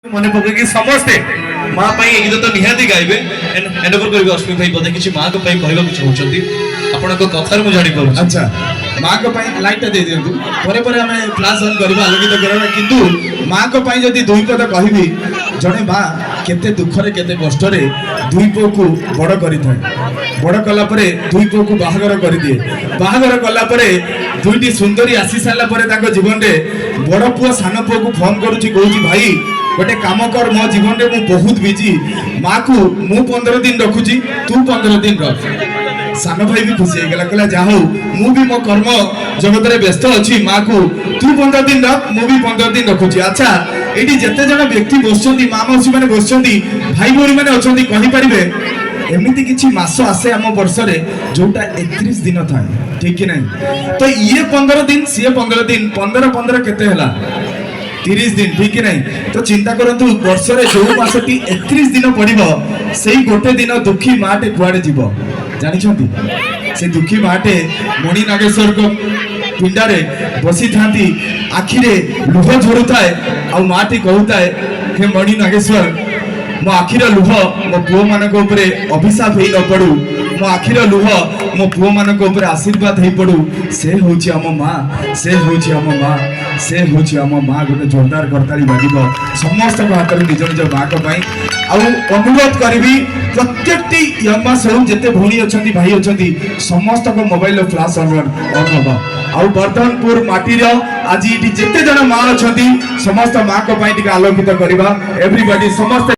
मन पकड़ समस्ते माँ गीत तो निहाती गाइबे एंड ओवर करिवे अश्विन भाई बोधे किछि माँ को पई कहबा कि चाहउछंती आपनको कथार मु जानि पाउ। अच्छा माँ को पई लाइट दे दियंतु परे परे हमें क्लास ऑन करबा आलोकित करबा किंतु माँ को पई जदी दुई पद कहबी जणे माँ केते दुख रे केते कष्ट रे दुई पो को बड़ करि थाए बड़ कला परे दुई पो को बाहागर कर दिए बाहागर कला परे दुईटी सुंदरी आसी साला परे ताको जीवन रे बड़ पुओ सान पुओ को फोन करूची कहूची भाई गोटे काम कर मो जीवन रे मु बहुत बिजी माँ को मु 15 दिन रखुची तू 15 दिन रख सान भाई भी खुशी गला कहला जा हो मु भी मो कर्म जगत रे व्यस्त अछि माँ को तू 15 दिन रख मु भी 15 दिन रखुची। अच्छा एटी जते जण व्यक्ति बसचंदी माँ मौसी माने बसचंदी भाई भौणी माने अछंदी कहि परिबे एमिति किछि मास आसे हम वर्ष रे जोटा 31 दिन थाए ठीक कि नहीं तो ये 15 दिन सी 15 दिन 15 केते हला 30 दिन ठीक कि नहीं तो चिंता करंतु वर्ष रे जो मासटी 31 दिन पड़िबो सेही गोटे दिन दुखी माटे कुआडे जीवो जानि छंती से दुखी माटे मणि नागेश्वर को पिंडारे बसी थांती आखिरे लुह झरुताए आ माटी कहूताए हे मणि नागेश्वर मो आखिर लुह मो पुओ मानक ऊपर अभिशाप हेई न पड़ू मो आखिर लुह मो पुओ मानक ऊपर आशीर्वाद हेई पड़ू से होची हम माँ से होची हम माँ से होची हम माँ गोटे जोरदार करताली बाजिबो समस्त हाथ निज निज माँ को पई आउ अनुरोध करबी प्रत्येकटी यम्मा सब जते भौणी अछंती भाई अछंती समस्त को मोबाइल फ्लैश ऑन होबा आउ बर्धनपुर माटीर आज जते जन माँ अछंती समस्त माँ को पई टिका आलोकित करबा एवरीबॉडी समस्त